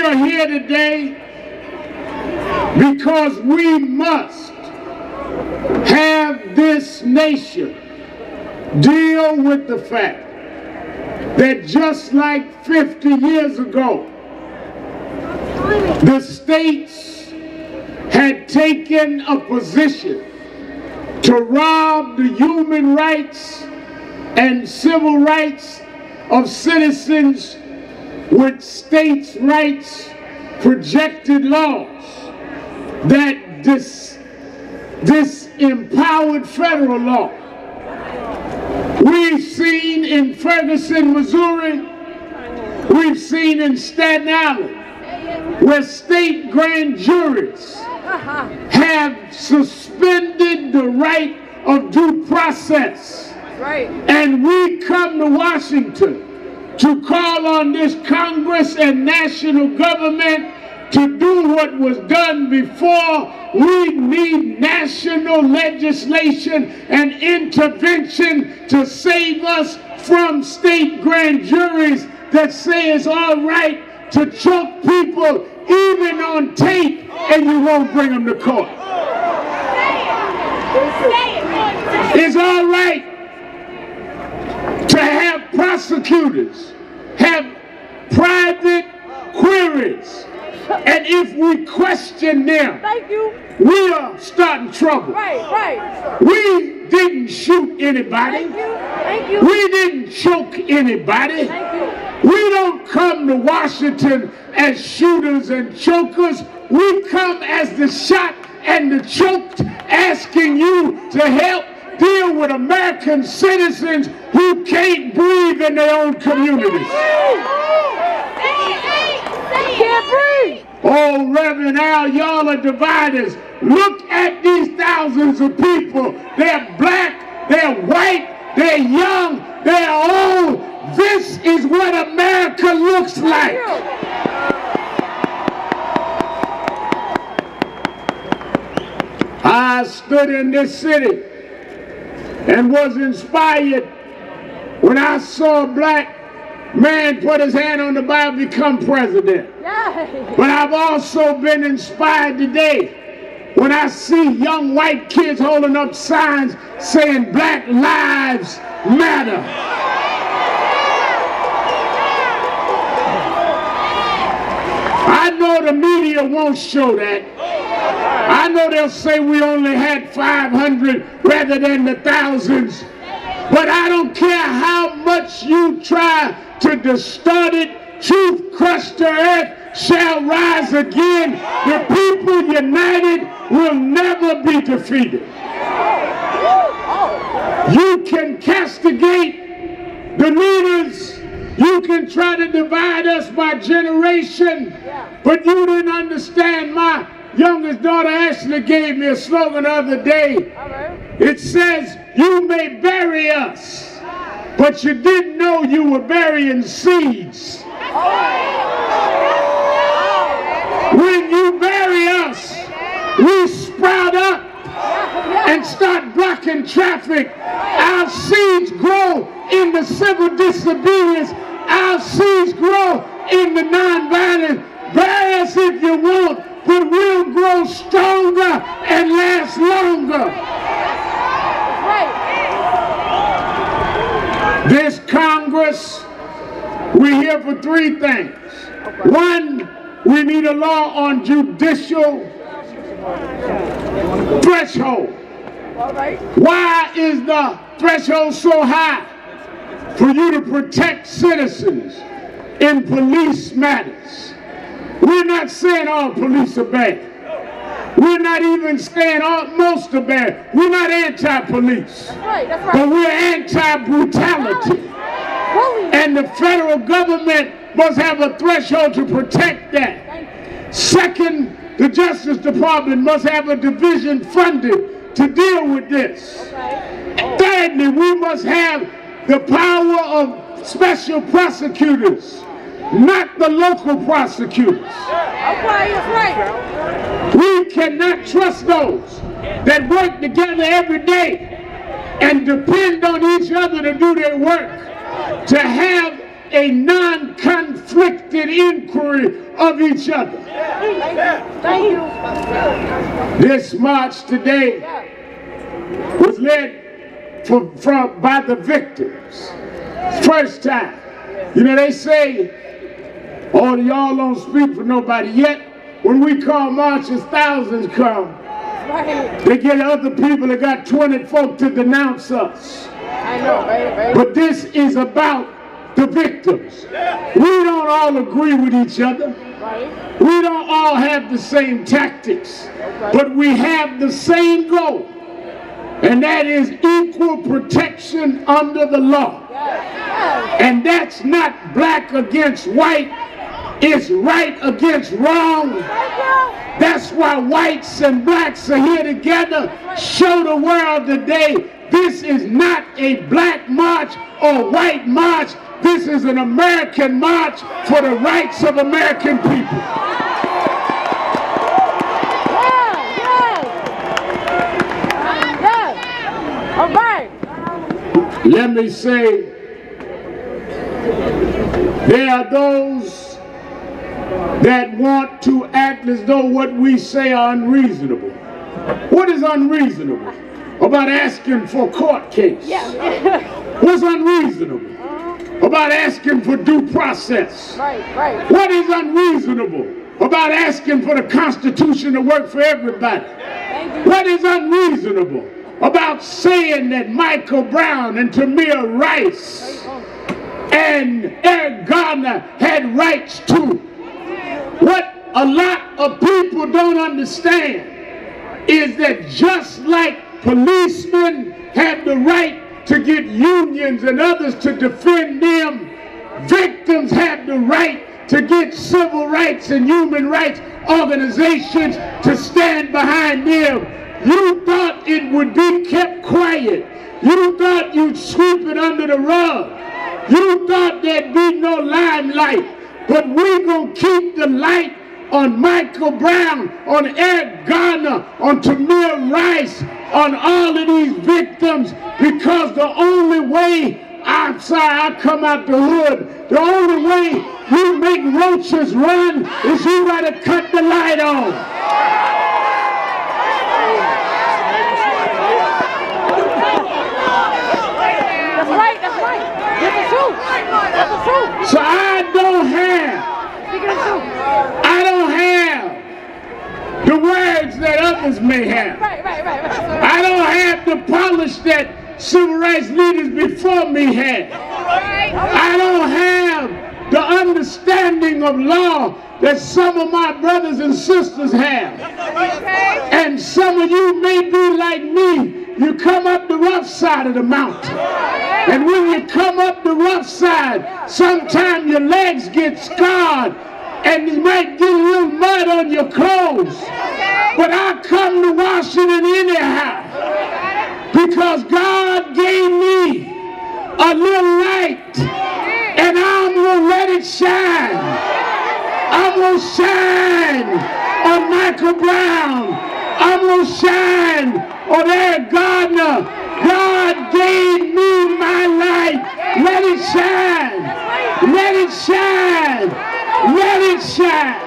are here today because we must have this nation deal with the fact that just like 50 years ago, the states had taken a position to rob the human rights and civil rights of citizens with states' rights projected laws that disempowered federal law. We've seen in Ferguson, Missouri, we've seen in Staten Island, where state grand juries have suspended the right of due process. Right. And we come to Washington to call on this Congress and national government to do what was done before. We need national legislation and intervention to save us from state grand juries that say it's all right to choke people even on tape and you won't bring them to court. It's all right to have prosecutors have private queries, and if we question them, we are starting trouble. Right. We didn't shoot anybody. Thank you. We didn't choke anybody. Thank you. We don't come to Washington as shooters and chokers. We come as the shot and the choked, asking you to help deal with American citizens who can't breathe in their own communities. Can't breathe. Oh, Reverend Al, y'all are dividers. Look at these thousands of people. They're black, they're white, they're young, they're old. This is what America looks like. I stood in this city and was inspired when I saw a black man put his hand on the Bible and become president. But I've also been inspired today when I see young white kids holding up signs saying Black Lives Matter. I know the media won't show that. I know they'll say we only had 500 rather than the thousands. But I don't care how much you try to distort it, truth crushed to earth shall rise again. The people united will never be defeated. You can castigate the leaders. You can try to divide us by generation. But you didn't understand. My youngest daughter Ashley gave me a slogan the other day. It says, you may bury us, but you didn't know you were burying seeds. When you bury us, we sprout up and start blocking traffic. Our seeds grow in the civil disobedience. Our seeds grow in the nonviolent. Bury us if you want, but we'll grow stronger and last longer. This Congress, we're here for three things. One, we need a law on judicial threshold. Why is the threshold so high? For you to protect citizens in police matters. We're not saying all police are bad. We're not even saying most are bad. We're not anti-police. That's right. But we're anti-brutality. And the federal government must have a threshold to protect that. Second, the Justice Department must have a division funded to deal with this. Thirdly, we must have the power of special prosecutors, not the local prosecutors. We cannot trust those that work together every day and depend on each other to do their work, to have a non-conflicted inquiry of each other. Thank you. This march today was led by the victims. First time. You know, they say, oh, y'all don't speak for nobody. Yet, when we call marches, thousands come. They get other people that got 20 folk to denounce us. I know, right? But this is about the victims. We don't all agree with each other. We don't all have the same tactics. But we have the same goal. And that is equal protection under the law. And that's not black against white. It's right against wrong. That's why whites and blacks are here together. Show the world today this is not a black march or white march. This is an American march for the rights of American people. All right. Let me say, there are those that want to act as though what we say are unreasonable. What is unreasonable about asking for a court case? What's unreasonable about asking for due process? Right. What is unreasonable about asking for the Constitution to work for everybody? What is unreasonable about saying that Michael Brown and Tamir Rice and Eric Garner had rights too? What a lot of people don't understand is that just like policemen have the right to get unions and others to defend them, victims have the right to get civil rights and human rights organizations to stand behind them. You thought it would be kept quiet. You thought you'd sweep it under the rug. You thought there'd be no limelight. But we're going to keep the light on Michael Brown, on Eric Garner, on Tamir Rice, on all of these victims, because the only way, I'm sorry, I come out the hood, the only way you make roaches run is you gotta cut the light on. That's right. That's the truth. That's the truth. So I don't have the words that others may have. Right. I don't have the polish that civil rights leaders before me had. I don't have the understanding of law that some of my brothers and sisters have. And some of you may be like me. You come up the rough side of the mountain. And when you come up the rough side, sometimes your legs get scarred and you might get a little mud on your clothes. But I come to Washington anyhow because God gave me a little light and I'm going to let it shine. I'm going to shine on Michael Brown. I'm going to shine on Eric Garner. God gave me my light. Let it shine. Let it shine. Let it shine.